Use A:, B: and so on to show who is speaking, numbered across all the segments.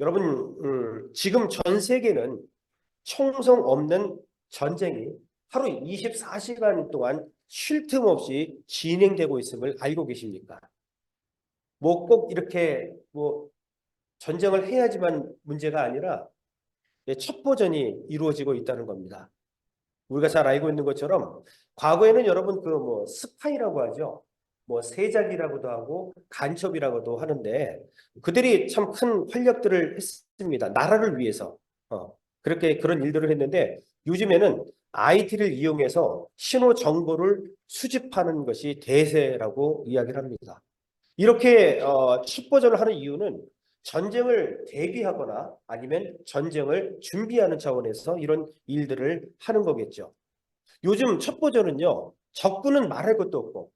A: 여러분, 지금 전 세계는 총성 없는 전쟁이 하루 24시간 동안 쉴 틈 없이 진행되고 있음을 알고 계십니까? 뭐 꼭 이렇게 뭐 전쟁을 해야지만 문제가 아니라 첩보전이 이루어지고 있다는 겁니다. 우리가 잘 알고 있는 것처럼 과거에는 여러분 그 뭐 스파이라고 하죠. 뭐 세작이라고도 하고 간첩이라고도 하는데 그들이 참 큰 활약들을 했습니다. 나라를 위해서. 그렇게 그런 일들을 했는데 요즘에는 IT를 이용해서 신호 정보를 수집하는 것이 대세라고 이야기를 합니다. 이렇게 첩보전을 하는 이유는 전쟁을 대비하거나 아니면 전쟁을 준비하는 차원에서 이런 일들을 하는 거겠죠. 요즘 첩보전은요, 적군은 말할 것도 없고,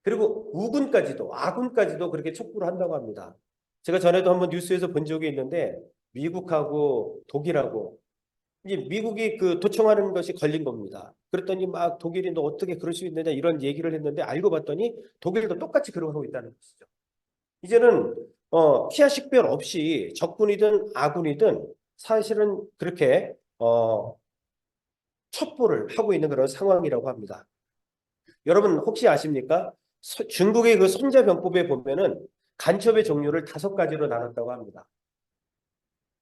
A: 그리고 우군까지도, 아군까지도 그렇게 촉구를 한다고 합니다. 제가 전에도 한번 뉴스에서 본 적이 있는데, 미국하고 독일하고, 이제 미국이 그 도청하는 것이 걸린 겁니다. 그랬더니 막 독일이 너 어떻게 그럴 수 있느냐 이런 얘기를 했는데 알고 봤더니 독일도 똑같이 그러고 있다는 것이죠. 이제는 피하 식별 없이 적군이든 아군이든 사실은 그렇게 첩보를 하고 있는 그런 상황이라고 합니다. 여러분 혹시 아십니까? 중국의 그 손자병법에 보면은 간첩의 종류를 5가지로 나눴다고 합니다.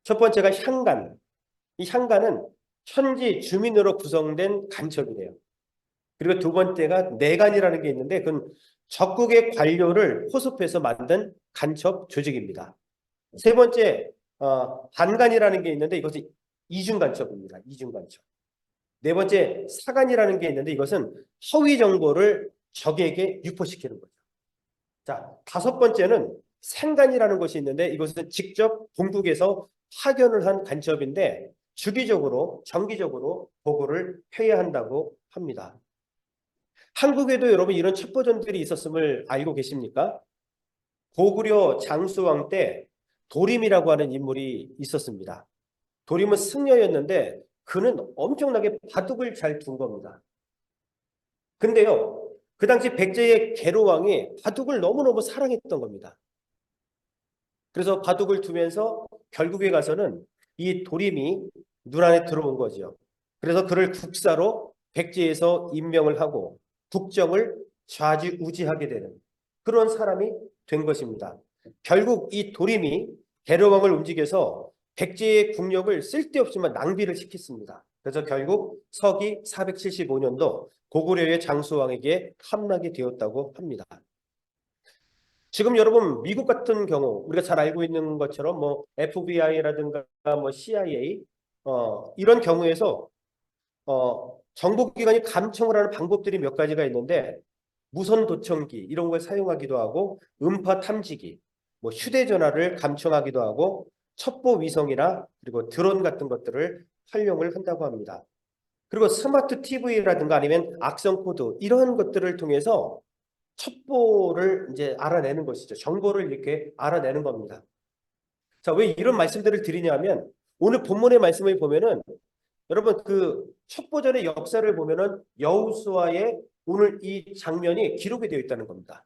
A: 첫 번째가 향간. 이 향간은 현지 주민으로 구성된 간첩이래요. 그리고 두 번째가 내간이라는 게 있는데 그건 적국의 관료를 포섭해서 만든 간첩 조직입니다. 세 번째 반간이라는 게 있는데 이것은 이중 간첩입니다. 이중 간첩. 네 번째 사간이라는 게 있는데 이것은 허위 정보를 적에게 유포시키는 거죠. 자, 다섯 번째는 생간이라는 것이 있는데 이것은 직접 본국에서 파견을 한 간첩인데 주기적으로 정기적으로 보고를 해야 한다고 합니다. 한국에도 여러분 이런 첩보전들이 있었음을 알고 계십니까? 고구려 장수왕 때 도림이라고 하는 인물이 있었습니다. 도림은 승려였는데 그는 엄청나게 바둑을 잘 둔 겁니다. 근데요, 그 당시 백제의 계로왕이 바둑을 너무너무 사랑했던 겁니다. 그래서 바둑을 두면서 결국에 가서는 이 도림이 눈안에 들어온 거죠. 그래서 그를 국사로 백제에서 임명을 하고 국정을 좌지우지하게 되는 그런 사람이 된 것입니다. 결국 이 도림이 계로왕을 움직여서 백제의 국력을 쓸데없지만 낭비를 시켰습니다. 그래서 결국 서기 475년도 고구려의 장수왕에게 함락이 되었다고 합니다. 지금 여러분 미국 같은 경우 우리가 잘 알고 있는 것처럼 뭐 FBI라든가 뭐 CIA 이런 경우에서 정보기관이 감청을 하는 방법들이 몇 가지가 있는데 무선 도청기 이런 걸 사용하기도 하고 음파 탐지기, 뭐 휴대전화를 감청하기도 하고 첩보 위성이나 그리고 드론 같은 것들을 활용을 한다고 합니다. 그리고 스마트 TV라든가 아니면 악성 코드 이런 것들을 통해서 첩보를 이제 알아내는 것이죠. 정보를 이렇게 알아내는 겁니다. 자, 왜 이런 말씀들을 드리냐면 오늘 본문의 말씀을 보면은 여러분 그 첩보전의 역사를 보면은 여호수아의 오늘 이 장면이 기록이 되어 있다는 겁니다.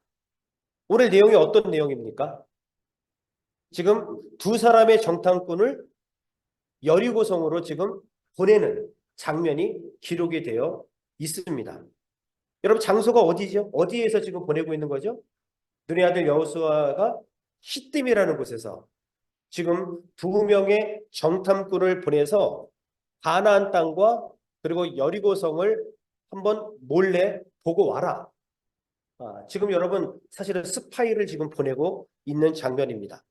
A: 오늘 내용이 어떤 내용입니까? 지금 두 사람의 정탐꾼을 여리고성으로 지금 보내는 장면이 기록이 되어 있습니다. 여러분 장소가 어디죠? 어디에서 지금 보내고 있는 거죠? 눈의 아들 여호수아가 시딤이라는 곳에서 지금 2명의 정탐꾼을 보내서 가나안 땅과 그리고 여리고성을 한번 몰래 보고 와라. 지금 여러분 사실은 스파이를 지금 보내고 있는 장면입니다.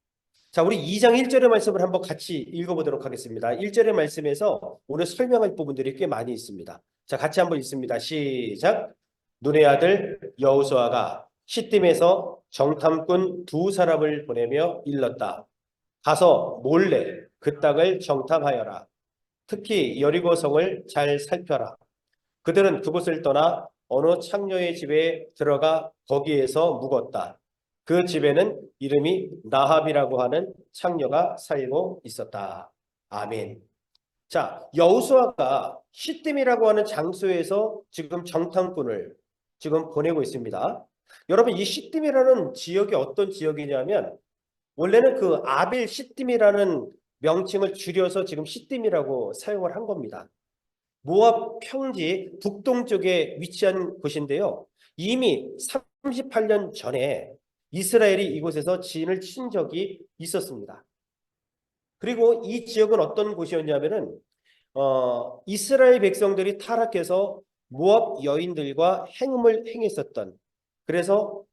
A: 자, 우리 2장 1절의 말씀을 한번 같이 읽어보도록 하겠습니다. 1절의 말씀에서 오늘 설명할 부분들이 꽤 많이 있습니다. 자, 같이 한번 읽습니다. 시작. 눈의 아들 여호수아가 시딤에서 정탐꾼 2사람을 보내며 일렀다. 가서 몰래 그 땅을 정탐하여라. 특히 여리고성을 잘 살펴라. 그들은 그곳을 떠나 어느 창녀의 집에 들어가 거기에서 묵었다. 그 집에는 이름이 나합이라고 하는 창녀가 살고 있었다. 아멘. 자, 여호수아가 시딤이라고 하는 장소에서 지금 정탐꾼을 지금 보내고 있습니다. 여러분 이 시딤이라는 지역이 어떤 지역이냐면 원래는 그 아빌 시딤이라는 명칭을 줄여서 지금 시딤이라고 사용을 한 겁니다. 모압 평지 북동쪽에 위치한 곳인데요. 이미 38년 전에 이스라엘이 이곳에서 진을 친 적이 있었습니다. 그리고 이 지역은 어떤 곳이었냐면은 이스라엘 백성들이 타락해서 모압 여인들과 행음을 행했었던, 그래서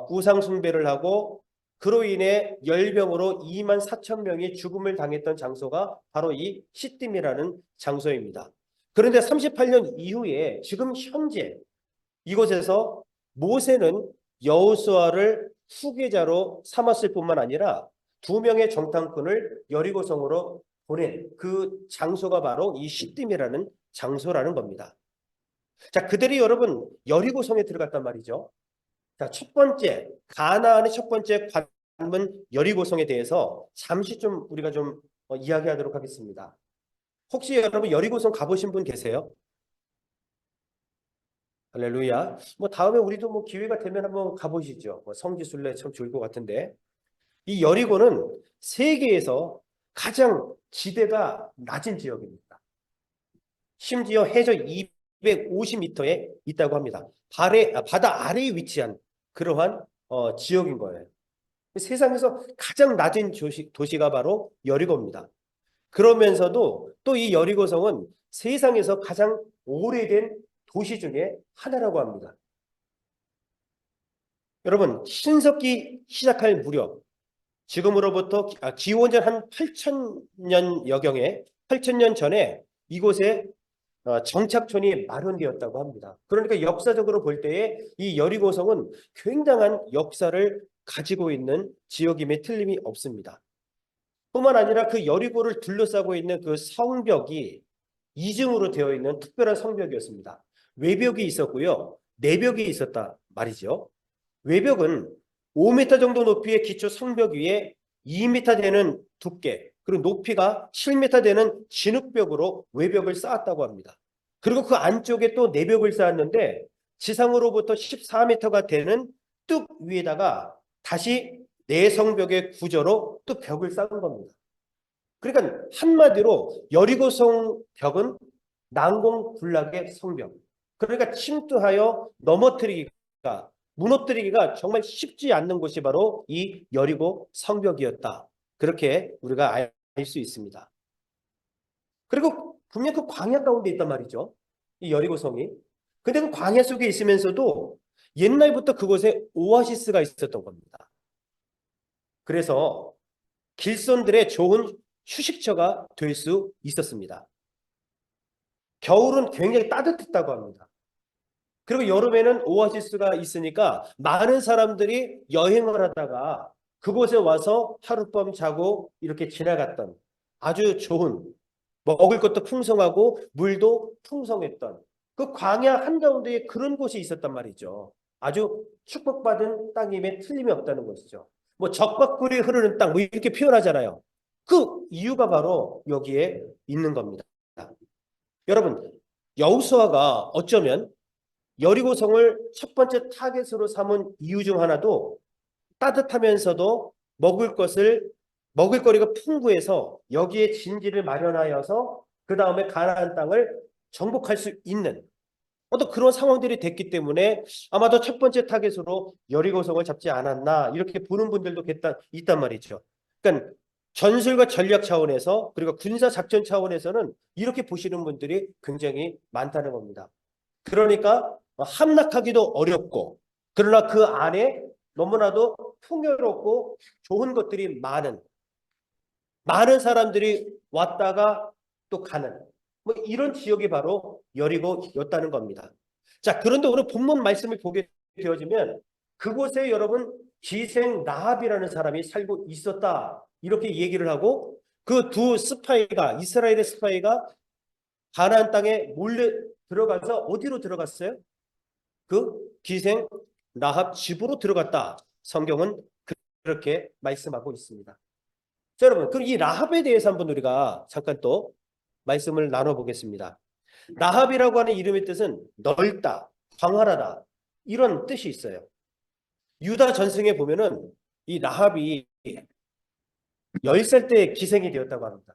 A: 우상 숭배를 하고 그로 인해 열병으로 2만 4천 명이 죽음을 당했던 장소가 바로 이 시딤이라는 장소입니다. 그런데 38년 이후에 지금 현재 이곳에서 모세는 여호수아를 후계자로 삼았을 뿐만 아니라 두 명의 정탐꾼을 여리고성으로 보낸 그 장소가 바로 이 시딤이라는 장소라는 겁니다. 자, 그들이 여러분 여리고성에 들어갔단 말이죠. 자, 첫 번째 가나안의 첫 번째 관문 여리고성에 대해서 잠시 좀 우리가 좀 이야기하도록 하겠습니다. 혹시 여러분 여리고성 가보신 분 계세요? 할렐루야. 뭐 다음에 우리도 뭐 기회가 되면 한번 가보시죠. 뭐 성지순례 참 좋을 것 같은데. 이 여리고는 세계에서 가장 지대가 낮은 지역입니다. 심지어 해저 250m에 있다고 합니다. 바다 아래에 위치한 그러한 지역인 거예요. 세상에서 가장 낮은 도시가 바로 여리고입니다. 그러면서도 또 이 여리고성은 세상에서 가장 오래된 도시 중에 하나라고 합니다. 여러분, 신석기 시작할 무렵, 지금으로부터 기원전 한 8천년 여경에 8천년 전에 이곳에 정착촌이 마련되었다고 합니다. 그러니까 역사적으로 볼 때에 이 여리고성은 굉장한 역사를 가지고 있는 지역임에 틀림이 없습니다. 뿐만 아니라 그 여리고를 둘러싸고 있는 그 성벽이 이중으로 되어 있는 특별한 성벽이었습니다. 외벽이 있었고요. 내벽이 있었다 말이죠. 외벽은 5m 정도 높이의 기초 성벽 위에 2m 되는 두께, 그리고 높이가 7m 되는 진흙벽으로 외벽을 쌓았다고 합니다. 그리고 그 안쪽에 또 내벽을 쌓았는데 지상으로부터 14m가 되는 뚝 위에다가 다시 내성벽의 구조로 또 벽을 쌓은 겁니다. 그러니까 한마디로 여리고성 벽은 난공불락의 성벽. 그러니까 침투하여 넘어뜨리기가, 무너뜨리기가 정말 쉽지 않는 곳이 바로 이 여리고 성벽이었다. 그렇게 우리가 알 수 있습니다. 그리고 분명 그 광야 가운데 있단 말이죠. 이 여리고성이. 근데 그 광야 속에 있으면서도 옛날부터 그곳에 오아시스가 있었던 겁니다. 그래서 길손들의 좋은 휴식처가 될 수 있었습니다. 겨울은 굉장히 따뜻했다고 합니다. 그리고 여름에는 오아시스가 있으니까 많은 사람들이 여행을 하다가 그곳에 와서 하룻밤 자고 이렇게 지나갔던 아주 좋은, 먹을 것도 풍성하고 물도 풍성했던 그 광야 한가운데에 그런 곳이 있었단 말이죠. 아주 축복받은 땅임에 틀림이 없다는 것이죠. 뭐 적박꿀이 흐르는 땅 뭐 이렇게 표현하잖아요. 그 이유가 바로 여기에 있는 겁니다. 여러분, 여호수아가 어쩌면 여리고성을 첫 번째 타겟으로 삼은 이유 중 하나도 따뜻하면서도 먹을거리가 풍부해서 여기에 진지를 마련하여서 그 다음에 가나안 땅을 정복할 수 있는 어떤 그런 상황들이 됐기 때문에 아마도 첫 번째 타겟으로 여리고성을 잡지 않았나 이렇게 보는 분들도 있단 말이죠. 그러니까 전술과 전략 차원에서 그리고 군사 작전 차원에서는 이렇게 보시는 분들이 굉장히 많다는 겁니다. 그러니까 함락하기도 어렵고 그러나 그 안에 너무나도 풍요롭고 좋은 것들이 많은 사람들이 왔다가 또 가는 뭐 이런 지역이 바로 여리고였다는 겁니다. 자, 그런데 오늘 본문 말씀을 보게 되어지면 그곳에 여러분 기생 라합이라는 사람이 살고 있었다 이렇게 얘기를 하고 그 두 스파이가 이스라엘의 스파이가 가나안 땅에 몰래 들어가서 어디로 들어갔어요? 그 기생 라합 집으로 들어갔다. 성경은 그렇게 말씀하고 있습니다. 자, 여러분, 그럼 이 라합에 대해서 한번 우리가 잠깐 또 말씀을 나눠보겠습니다. 라합이라고 하는 이름의 뜻은 넓다, 광활하다 이런 뜻이 있어요. 유다 전승에 보면은 이 라합이 10살 때 기생이 되었다고 합니다.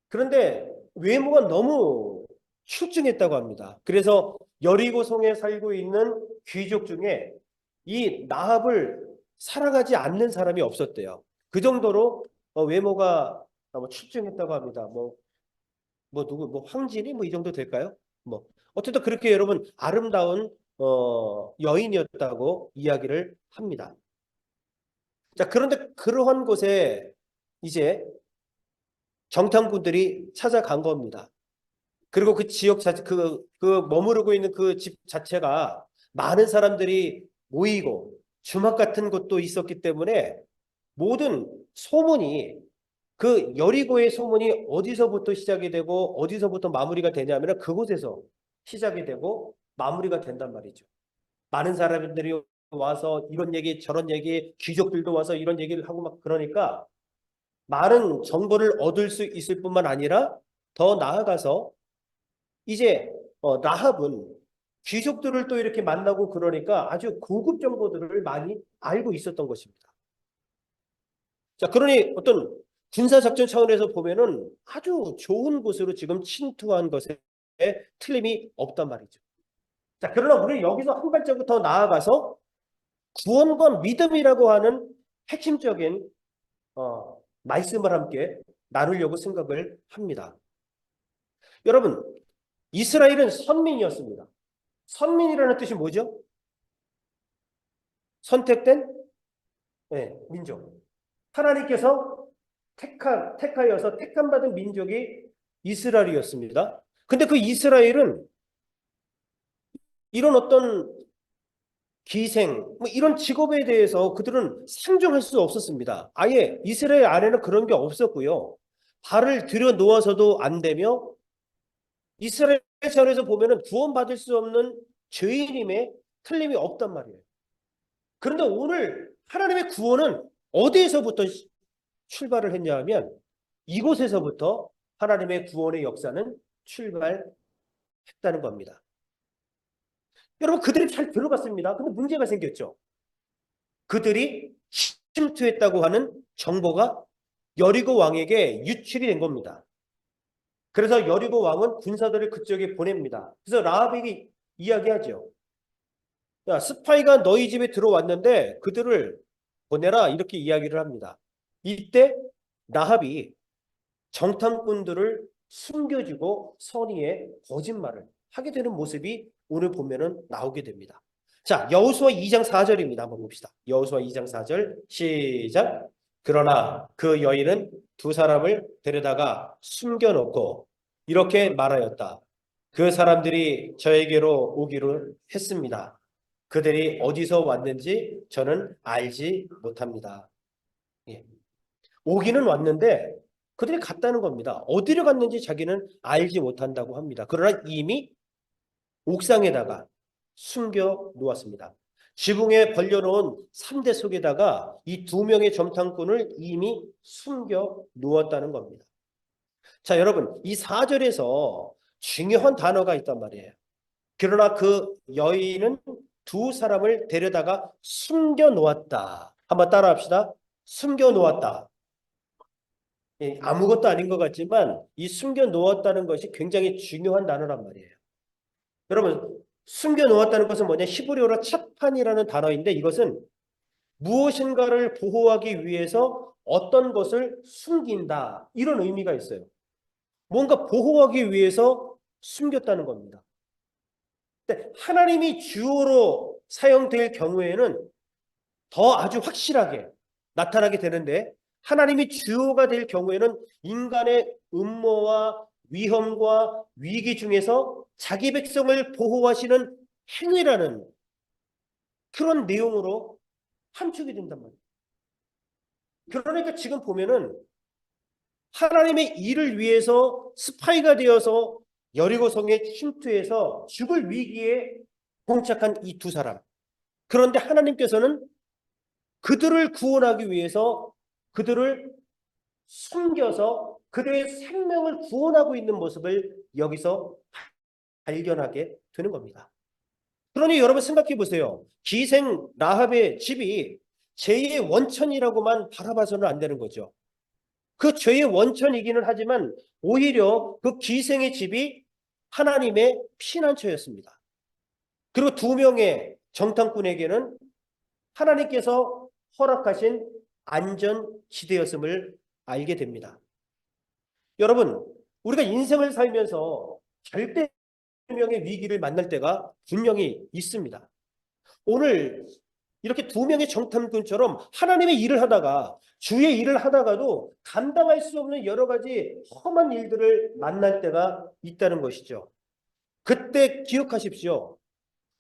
A: 그런데 외모가 너무 출중했다고 합니다. 그래서 여리고성에 살고 있는 귀족 중에 이 나합을 사랑하지 않는 사람이 없었대요. 그 정도로 외모가 뭐 출중했다고 합니다. 뭐 누구 뭐 황진이 뭐 이 정도 될까요? 뭐 어쨌든 그렇게 여러분 아름다운 여인이었다고 이야기를 합니다. 자, 그런데 그러한 곳에 이제 정탐꾼들이 찾아간 겁니다. 그리고 그 지역 자체, 그 머무르고 있는 그 집 자체가 많은 사람들이 모이고 주막 같은 곳도 있었기 때문에 모든 소문이 그 여리고의 소문이 어디서부터 시작이 되고 어디서부터 마무리가 되냐면 그곳에서 시작이 되고 마무리가 된단 말이죠. 많은 사람들이 와서 이런 얘기 저런 얘기 귀족들도 와서 이런 얘기를 하고 막 그러니까 많은 정보를 얻을 수 있을 뿐만 아니라 더 나아가서 이제 라합은 귀족들을 또 이렇게 만나고 그러니까 아주 고급 정보들을 많이 알고 있었던 것입니다. 자, 그러니 어떤 군사작전 차원에서 보면은 아주 좋은 곳으로 지금 침투한 것에 틀림이 없단 말이죠. 자, 그러나 우리는 여기서 한 발자국 더 나아가서 구원과 믿음이라고 하는 핵심적인 말씀을 함께 나누려고 생각을 합니다. 여러분, 이스라엘은 선민이었습니다. 선민이라는 뜻이 뭐죠? 선택된 민족. 하나님께서 택하여서 택함받은 민족이 이스라엘이었습니다. 근데 그 이스라엘은 이런 어떤 기생, 뭐 이런 직업에 대해서 그들은 상종할 수 없었습니다. 아예 이스라엘 안에는 그런 게 없었고요. 발을 들여 놓아서도 안 되며 이스라엘 차원에서 보면은 구원받을 수 없는 죄인임에 틀림이 없단 말이에요. 그런데 오늘 하나님의 구원은 어디에서부터 출발을 했냐 하면 이곳에서부터 하나님의 구원의 역사는 출발했다는 겁니다. 여러분 그들이 잘 들어갔습니다. 근데 문제가 생겼죠. 그들이 침투했다고 하는 정보가 여리고 왕에게 유출이 된 겁니다. 그래서 여리고 왕은 군사들을 그쪽에 보냅니다. 그래서 라합에게 이야기하죠. 야, 스파이가 너희 집에 들어왔는데 그들을 보내라 이렇게 이야기를 합니다. 이때 라합이 정탐꾼들을 숨겨주고 선의의 거짓말을 하게 되는 모습이 오늘 보면은 나오게 됩니다. 자, 여호수아 2장 4절입니다. 한번 봅시다. 여호수아 2장 4절 시작. 그러나 그 여인은 두 사람을 데려다가 숨겨놓고 이렇게 말하였다. 그 사람들이 저에게로 오기로 했습니다. 그들이 어디서 왔는지 저는 알지 못합니다. 예. 오기는 왔는데 그들이 갔다는 겁니다. 어디로 갔는지 자기는 알지 못한다고 합니다. 그러나 이미 옥상에다가 숨겨 놓았습니다. 지붕에 벌려놓은 3대 속에다가 이 2명의 점탕꾼을 이미 숨겨 놓았다는 겁니다. 자, 여러분, 이 4절에서 중요한 단어가 있단 말이에요. 그러나 그 여인은 두 사람을 데려다가 숨겨 놓았다. 한번 따라 합시다. 숨겨 놓았다. 아무것도 아닌 것 같지만 이 숨겨 놓았다는 것이 굉장히 중요한 단어란 말이에요. 여러분, 숨겨 놓았다는 것은 뭐냐? 히브리어로 차판이라는 단어인데 이것은 무엇인가를 보호하기 위해서 어떤 것을 숨긴다. 이런 의미가 있어요. 뭔가 보호하기 위해서 숨겼다는 겁니다. 근데 하나님이 주어로 사용될 경우에는 더 아주 확실하게 나타나게 되는데 하나님이 주어가 될 경우에는 인간의 음모와 위험과 위기 중에서 자기 백성을 보호하시는 행위라는 그런 내용으로 함축이 된단 말이에요. 그러니까 지금 보면은 하나님의 일을 위해서 스파이가 되어서 여리고성에 침투해서 죽을 위기에 봉착한 이 두 사람. 그런데 하나님께서는 그들을 구원하기 위해서 그들을 숨겨서 그들의 생명을 구원하고 있는 모습을 여기서 발견하게 되는 겁니다. 그러니 여러분 생각해 보세요. 기생 라합의 집이 제2의 원천이라고만 바라봐서는 안 되는 거죠. 그 죄의 원천이기는 하지만 오히려 그 기생의 집이 하나님의 피난처였습니다. 그리고 두 명의 정탐꾼에게는 하나님께서 허락하신 안전지대였음을 알게 됩니다. 여러분, 우리가 인생을 살면서 절대명의 위기를 만날 때가 분명히 있습니다. 오늘 이렇게 두 명의 정탐꾼처럼 하나님의 일을 하다가 주의 일을 하다가도 감당할 수 없는 여러 가지 험한 일들을 만날 때가 있다는 것이죠. 그때 기억하십시오.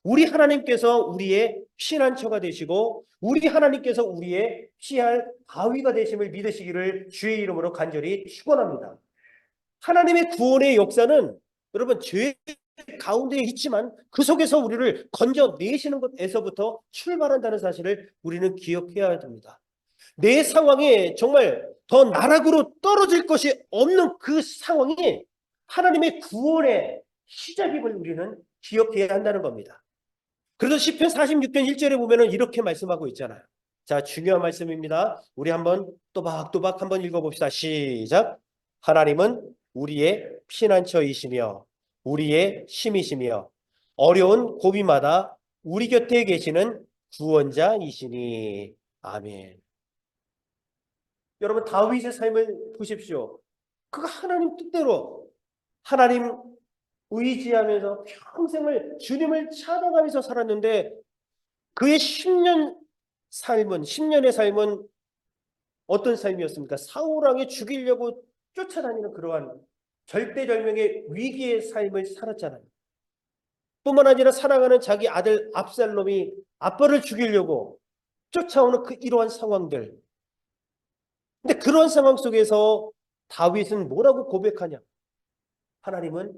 A: 우리 하나님께서 우리의 피난처가 되시고 우리 하나님께서 우리의 피할 바위가 되심을 믿으시기를 주의 이름으로 간절히 축원합니다. 하나님의 구원의 역사는 여러분 죄 가운데 있지만 그 속에서 우리를 건져내시는 것에서부터 출발한다는 사실을 우리는 기억해야 됩니다. 내 상황에 정말 더 나락으로 떨어질 것이 없는 그 상황이 하나님의 구원의 시작임을 우리는 기억해야 한다는 겁니다. 그래서 시편 46편 1절에 보면은 이렇게 말씀하고 있잖아요. 자, 중요한 말씀입니다. 우리 한번 또박또박 한번 읽어봅시다. 시작. 하나님은 우리의 피난처이시며 우리의 힘이시며 어려운 고비마다 우리 곁에 계시는 구원자이시니. 아멘. 여러분 다윗의 삶을 보십시오. 그가 하나님 뜻대로 하나님 의지하면서 평생을 주님을 찾아가면서 살았는데 그의 10년의 삶은 어떤 삶이었습니까? 사울 왕이 죽이려고 쫓아다니는 그러한 절대절명의 위기의 삶을 살았잖아요. 뿐만 아니라 사랑하는 자기 아들 압살롬이 아빠를 죽이려고 쫓아오는 이러한 상황들. 근데 그런 상황 속에서 다윗은 뭐라고 고백하냐? 하나님은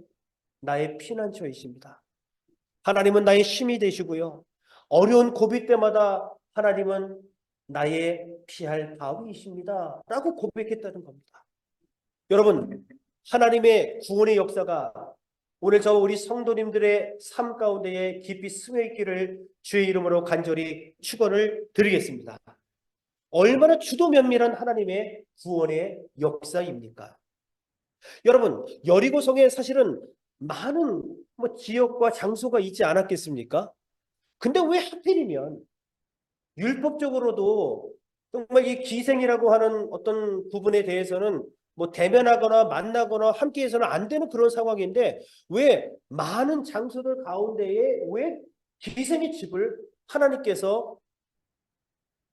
A: 나의 피난처이십니다. 하나님은 나의 힘이 되시고요. 어려운 고비 때마다 하나님은 나의 피할 바위이십니다. 라고 고백했다는 겁니다. 여러분, 하나님의 구원의 역사가 오늘 우리 성도님들의 삶 가운데에 깊이 스며 있기를 주의 이름으로 간절히 축원을 드리겠습니다. 얼마나 주도 면밀한 하나님의 구원의 역사입니까? 여러분, 여리고성에 사실은 많은 지역과 장소가 있지 않았겠습니까? 근데 왜 하필이면 율법적으로도 정말 이 기생이라고 하는 어떤 부분에 대해서는 대면하거나 만나거나 함께해서는 안 되는 그런 상황인데 왜 많은 장소들 가운데에 왜 기생의 집을 하나님께서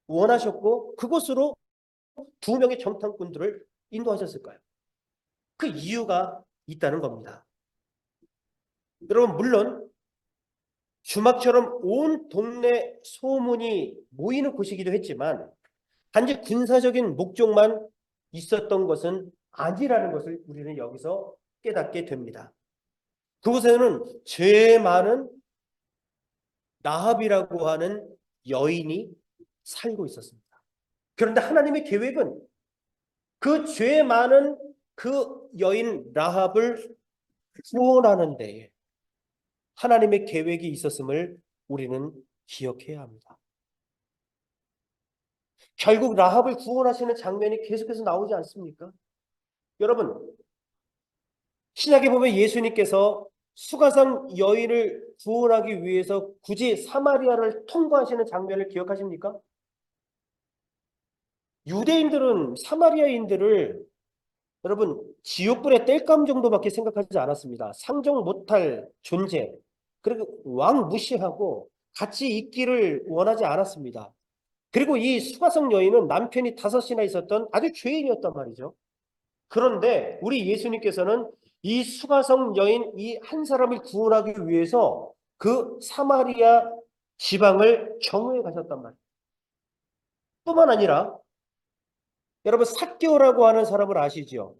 A: 원하셨고 그곳으로 두 명의 정탐꾼들을 인도하셨을까요? 그 이유가 있다는 겁니다. 여러분 물론 주막처럼 온 동네 소문이 모이는 곳이기도 했지만 단지 군사적인 목적만 있었던 것은 아니라는 것을 우리는 여기서 깨닫게 됩니다. 그곳에는 죄 많은 라합이라고 하는 여인이 살고 있었습니다. 그런데 하나님의 계획은 그 죄 많은 그 여인 라합을 구원하는 데에 하나님의 계획이 있었음을 우리는 기억해야 합니다. 결국 라합을 구원하시는 장면이 계속해서 나오지 않습니까? 여러분, 신약에 보면 예수님께서 수가성 여인을 구원하기 위해서 굳이 사마리아를 통과하시는 장면을 기억하십니까? 유대인들은 사마리아인들을 여러분 지옥불의 땔감 정도밖에 생각하지 않았습니다. 상종 못할 존재, 그리고 왕 무시하고 같이 있기를 원하지 않았습니다. 그리고 이 수가성 여인은 남편이 5이나 있었던 아주 죄인이었단 말이죠. 그런데 우리 예수님께서는 이 수가성 여인 이 한 사람을 구원하기 위해서 그 사마리아 지방을 경유해 가셨단 말이에요. 뿐만 아니라 여러분 삭개오라고 하는 사람을 아시죠?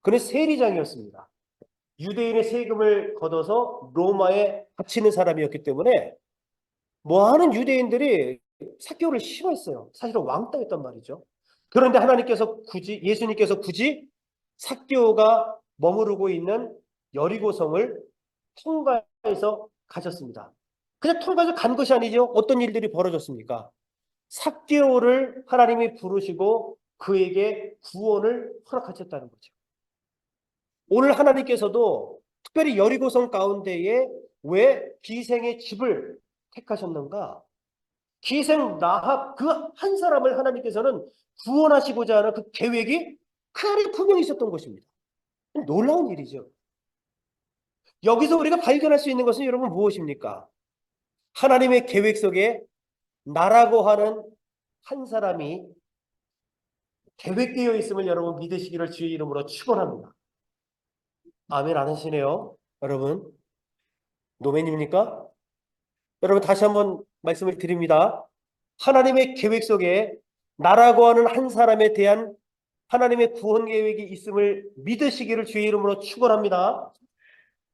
A: 그는 세리장이었습니다. 유대인의 세금을 걷어서 로마에 바치는 사람이었기 때문에 많은 유대인들이 삭개오를 싫어했어요. 사실은 왕따였단 말이죠. 그런데 예수님께서 굳이 삭개오가 머무르고 있는 여리고성을 통과해서 가셨습니다. 그냥 통과해서 간 것이 아니죠. 어떤 일들이 벌어졌습니까? 삭개오를 하나님이 부르시고 그에게 구원을 허락하셨다는 거죠. 오늘 하나님께서도 특별히 여리고성 가운데에 왜 기생의 집을 택하셨는가? 기생 라합 그 한 사람을 하나님께서는 구원하시고자 하는 그 계획이 그 안에 분명히 있었던 것입니다. 놀라운 일이죠. 여기서 우리가 발견할 수 있는 것은 여러분 무엇입니까? 하나님의 계획 속에 나라고 하는 한 사람이 계획되어 있음을 여러분 믿으시기를 주의 이름으로 축원합니다. 아멘 안 하시네요. 여러분 노맨입니까? 여러분 다시 한번 말씀을 드립니다. 하나님의 계획 속에 나라고 하는 한 사람에 대한 하나님의 구원 계획이 있음을 믿으시기를 주의 이름으로 축원합니다.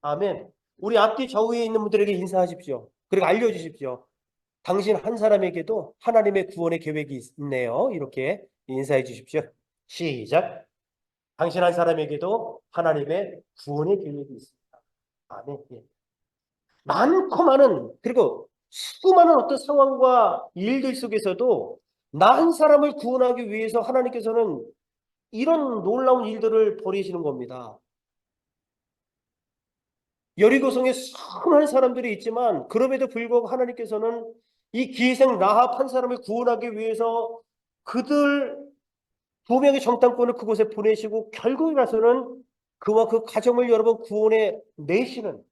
A: 아멘. 우리 앞뒤 좌우에 있는 분들에게 인사하십시오. 그리고 알려주십시오. 당신 한 사람에게도 하나님의 구원의 계획이 있네요. 이렇게 인사해 주십시오. 시작. 당신 한 사람에게도 하나님의 구원의 계획이 있습니다. 아멘. 예. 많고 많은 그리고 수많은 어떤 상황과 일들 속에서도 나 한 사람을 구원하기 위해서 하나님께서는 이런 놀라운 일들을 벌이시는 겁니다. 여리고성에 수많은 사람들이 있지만 그럼에도 불구하고 하나님께서는 이 기생 라합 한 사람을 구원하기 위해서 그들 두 명의 정탐꾼을 그곳에 보내시고 결국에 가서는 그와 그 가정을 여러 번 구원해 내시는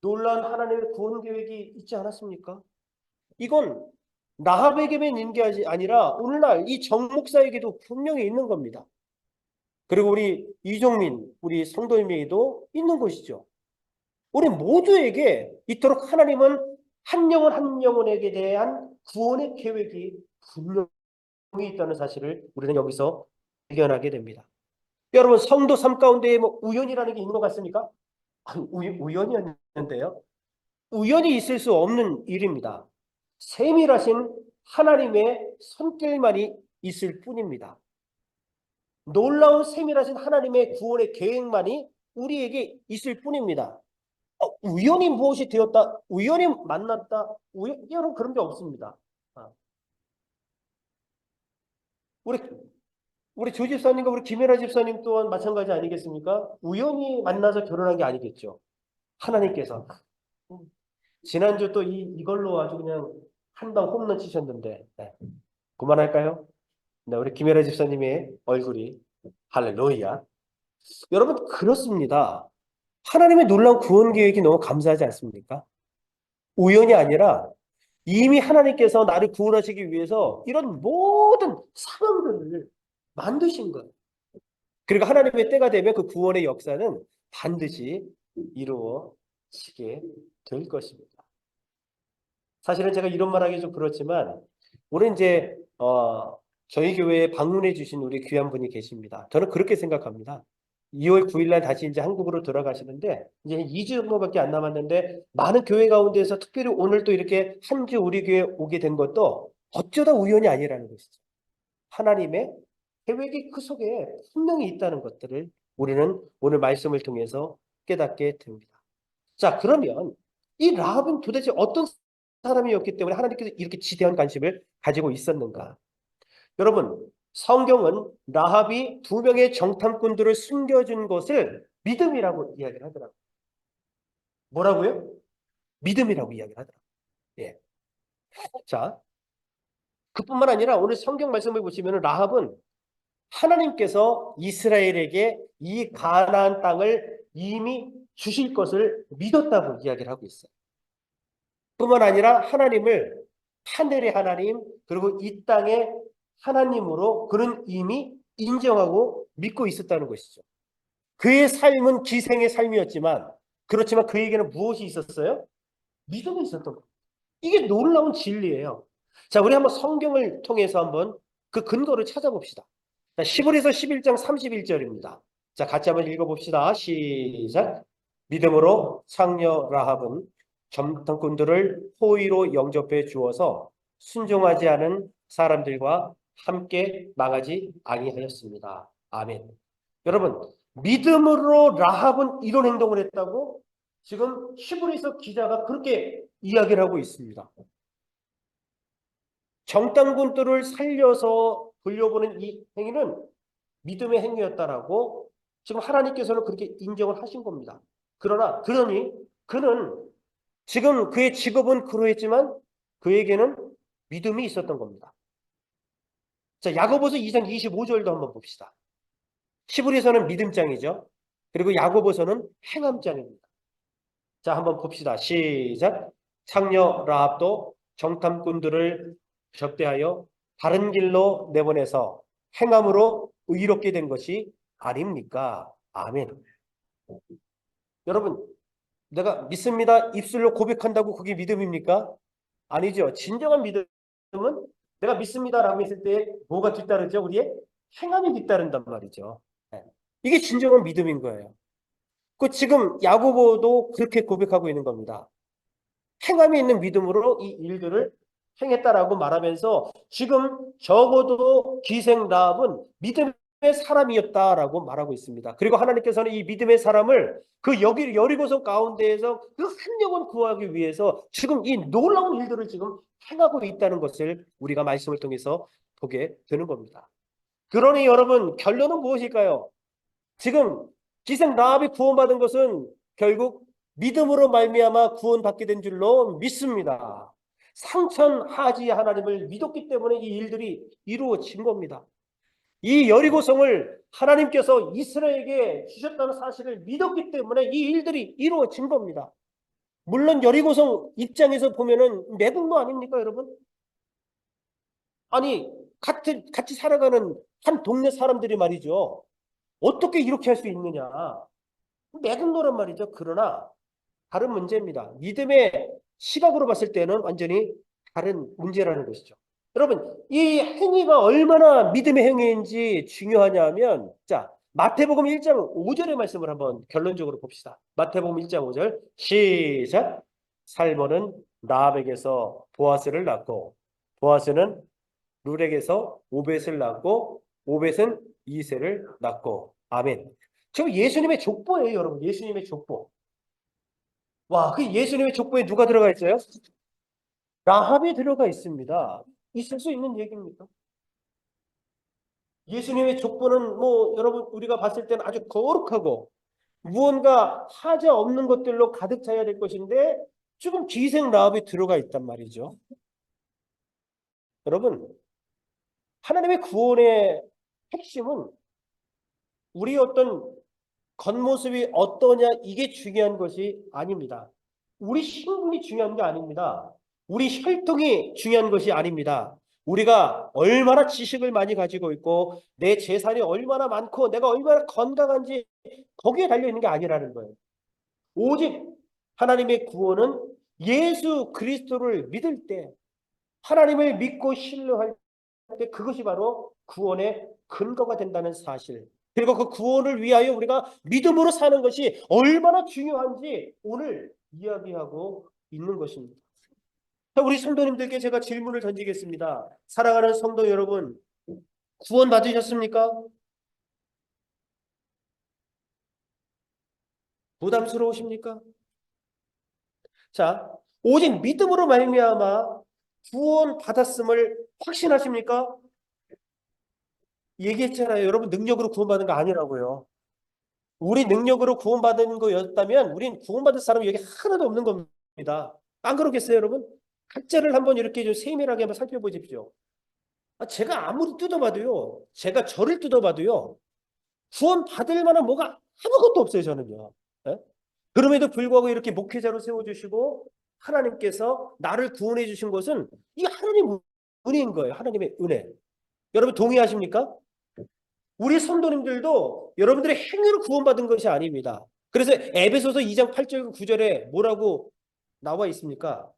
A: 놀라운 하나님의 구원 계획이 있지 않았습니까? 이건 라합에게만 있는 게 아니라 오늘날 이 정 목사에게도 분명히 있는 겁니다. 그리고 우리 이종민, 우리 성도님에게도 있는 것이죠. 우리 모두에게 이토록 하나님은 한 영혼 한 영혼에게 대한 구원의 계획이 분명히 있다는 사실을 우리는 여기서 발견하게 됩니다. 여러분 성도 삶 가운데 뭐 우연이라는 게 있는 것 같습니까? 우연이었는데요. 우연이 있을 수 없는 일입니다. 세밀하신 하나님의 손길만이 있을 뿐입니다. 놀라운 세밀하신 하나님의 구원의 계획만이 우리에게 있을 뿐입니다. 우연히 무엇이 되었다, 우연히 만났다, 여러분 그런 게 없습니다. 우리 조 집사님과 우리 김혜라 집사님 또한 마찬가지 아니겠습니까? 우연히 만나서 결혼한 게 아니겠죠. 하나님께서 지난주 또 이걸로 아주 그냥 한 방 홈런 치셨는데 네. 그만할까요? 네, 우리 김혜라 집사님의 얼굴이 할렐루야. 여러분 그렇습니다. 하나님의 놀라운 구원 계획이 너무 감사하지 않습니까? 우연이 아니라 이미 하나님께서 나를 구원하시기 위해서 이런 모든 상황들을 만드신 거예요. 그리고 하나님의 때가 되면 그 구원의 역사는 반드시 이루어지게 될 것입니다. 사실은 제가 이런 말하기 좀 그렇지만 오늘 이제 저희 교회에 방문해 주신 우리 귀한 분이 계십니다. 저는 그렇게 생각합니다. 2월 9일 날 다시 이제 한국으로 돌아가시는데 이제 2주 정도밖에 안 남았는데 많은 교회 가운데서 특별히 오늘 또 이렇게 한 주 우리 교회에 오게 된 것도 어쩌다 우연이 아니라는 것이죠. 하나님의 계획이 그 속에 분명히 있다는 것들을 우리는 오늘 말씀을 통해서 깨닫게 됩니다. 자, 그러면 이 라합은 도대체 어떤 사람이었기 때문에 하나님께서 이렇게 지대한 관심을 가지고 있었는가? 여러분, 성경은 라합이 두 명의 정탐꾼들을 숨겨준 것을 믿음이라고 이야기를 하더라고요. 뭐라고요? 믿음이라고 이야기를 하더라고요. 예. 자, 그뿐만 아니라 오늘 성경 말씀을 보시면 라합은 하나님께서 이스라엘에게 이 가나안 땅을 이미 주실 것을 믿었다고 이야기를 하고 있어요. 뿐만 아니라 하나님을 하늘의 하나님 그리고 이 땅의 하나님으로 그는 이미 인정하고 믿고 있었다는 것이죠. 그의 삶은 기생의 삶이었지만 그렇지만 그에게는 무엇이 있었어요? 믿음이 있었던 거예요. 이게 놀라운 진리예요. 자, 우리 한번 성경을 통해서 한번 그 근거를 찾아봅시다. 자, 시브리서 11장 31절입니다. 자, 같이 한번 읽어봅시다. 시작. 믿음으로 상녀 라합은 정탐꾼들을 호의로 영접해 주어서 순종하지 않은 사람들과 함께 망하지 아니하였습니다. 아멘. 여러분, 믿음으로 라합은 이런 행동을 했다고 지금 히브리서 기자가 그렇게 이야기를 하고 있습니다. 정탐꾼들을 살려서 돌려보는 이 행위는 믿음의 행위였다라고 지금 하나님께서는 그렇게 인정을 하신 겁니다. 그러니 그는 지금 그의 직업은 그러했지만 그에게는 믿음이 있었던 겁니다. 자, 야고보서 2장 25절도 한번 봅시다. 시브리서는 믿음장이죠. 그리고 야고보서는 행함장입니다. 자, 한번 봅시다. 시작. 창녀 라합도 정탐꾼들을 접대하여 다른 길로 내보내서 행함으로 의롭게 된 것이 아닙니까? 아멘. 여러분, 내가 믿습니다. 입술로 고백한다고 그게 믿음입니까? 아니죠. 진정한 믿음은 내가 믿습니다라고 했을 때 뭐가 뒤따르죠? 우리의 행함이 뒤따른단 말이죠. 네. 이게 진정한 믿음인 거예요. 그 지금 야고보도 그렇게 고백하고 있는 겁니다. 행함이 있는 믿음으로 이 일들을 행했다라고 말하면서 지금 적어도 기생 라합은 믿음의 사람이었다라고 말하고 있습니다. 그리고 하나님께서는 이 믿음의 사람을 그 여기 여리고성 가운데에서 그 한 영혼 구하기 위해서 지금 이 놀라운 일들을 지금 행하고 있다는 것을 우리가 말씀을 통해서 보게 되는 겁니다. 그러니 여러분 결론은 무엇일까요? 지금 기생 라합이 구원받은 것은 결국 믿음으로 말미암아 구원받게 된 줄로 믿습니다. 상천하지 하나님을 믿었기 때문에 이 일들이 이루어진 겁니다. 이 여리고성을 하나님께서 이스라엘에게 주셨다는 사실을 믿었기 때문에 이 일들이 이루어진 겁니다. 물론 여리고성 입장에서 보면은 매국노 아닙니까, 여러분? 아니, 같이 살아가는 한 동네 사람들이 말이죠. 어떻게 이렇게 할 수 있느냐? 매국노란 말이죠. 그러나 다른 문제입니다. 믿음의 시각으로 봤을 때는 완전히 다른 문제라는 것이죠. 여러분, 이 행위가 얼마나 믿음의 행위인지 중요하냐면, 자, 마태복음 1장 5절의 말씀을 한번 결론적으로 봅시다. 마태복음 1장 5절, 시작. 살몬은 라합에게서 보아스를 낳고, 보아스는 룰에게서 오벳을 낳고, 오벳은 이세를 낳고, 아멘. 지금 예수님의 족보예요, 여러분. 예수님의 족보. 와, 그 예수님의 족보에 누가 들어가 있어요? 라합이 들어가 있습니다. 있을 수 있는 얘기입니까? 예수님의 족보는 뭐 여러분 우리가 봤을 때는 아주 거룩하고 무언가 하자 없는 것들로 가득 차야 될 것인데 지금 기생 라합이 들어가 있단 말이죠. 여러분, 하나님의 구원의 핵심은 우리 어떤 겉모습이 어떠냐 이게 중요한 것이 아닙니다. 우리 신분이 중요한 게 아닙니다. 우리 혈통이 중요한 것이 아닙니다. 우리가 얼마나 지식을 많이 가지고 있고 내 재산이 얼마나 많고 내가 얼마나 건강한지 거기에 달려 있는 게 아니라는 거예요. 오직 하나님의 구원은 예수 그리스도를 믿을 때 하나님을 믿고 신뢰할 때 그것이 바로 구원의 근거가 된다는 사실. 그리고 그 구원을 위하여 우리가 믿음으로 사는 것이 얼마나 중요한지 오늘 이야기하고 있는 것입니다. 자, 우리 성도님들께 제가 질문을 던지겠습니다. 사랑하는 성도 여러분, 구원 받으셨습니까? 부담스러우십니까? 자, 오직 믿음으로 말미암아 구원 받았음을 확신하십니까? 얘기했잖아요. 여러분 능력으로 구원받은 거 아니라고요. 우리 능력으로 구원받은 거였다면 우린 구원받을 사람이 여기 하나도 없는 겁니다. 안 그러겠어요, 여러분? 각자를 한번 이렇게 좀 세밀하게 한번 살펴보십시오. 제가 아무리 뜯어봐도요, 제가 저를 뜯어봐도요, 구원받을 만한 뭐가 아무것도 없어요, 저는요. 예? 그럼에도 불구하고 이렇게 목회자로 세워주시고 하나님께서 나를 구원해 주신 것은 이게 하나님의 은혜인 거예요. 하나님의 은혜. 여러분 동의하십니까? 우리 성도님들도 여러분들의 행위로 구원받은 것이 아닙니다. 그래서 에베소서 2장 8절 9절에 뭐라고 나와 있습니까?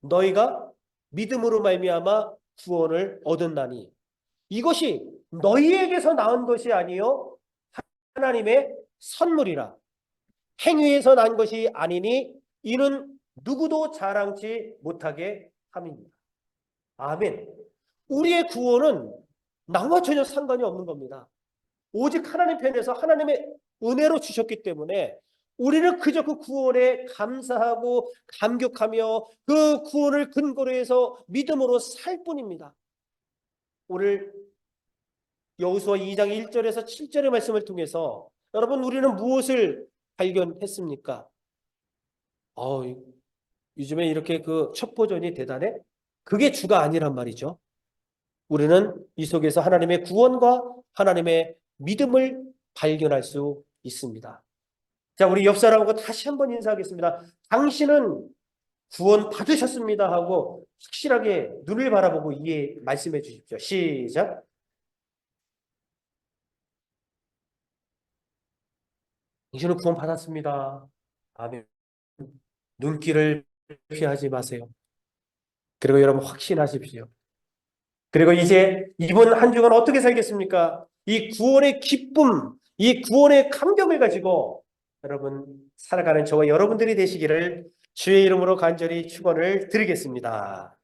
A: 너희가 믿음으로 말미암아 구원을 얻었나니 이것이 너희에게서 나온 것이 아니요 하나님의 선물이라. 행위에서 난 것이 아니니 이는 누구도 자랑치 못하게 함입니다. 아멘. 우리의 구원은 나와 전혀 상관이 없는 겁니다. 오직 하나님 편에서 하나님의 은혜로 주셨기 때문에 우리는 그저 그 구원에 감사하고 감격하며 그 구원을 근거로 해서 믿음으로 살 뿐입니다. 오늘 여호수아 2장 1절에서 7절의 말씀을 통해서 여러분 우리는 무엇을 발견했습니까? 요즘에 이렇게 그 첩보전이 대단해? 그게 주가 아니란 말이죠. 우리는 이 속에서 하나님의 구원과 하나님의 믿음을 발견할 수 있습니다. 자, 우리 옆 사람하고 다시 한번 인사하겠습니다. 당신은 구원 받으셨습니다 하고 확실하게 눈을 바라보고 말씀해 주십시오. 시작. 당신은 구원 받았습니다. 아멘. 눈길을 피하지 마세요. 그리고 여러분 확신하십시오. 그리고 이제 이번 한 주간 어떻게 살겠습니까? 이 구원의 기쁨, 이 구원의 감격을 가지고 여러분 살아가는 저와 여러분들이 되시기를 주의 이름으로 간절히 축원을 드리겠습니다.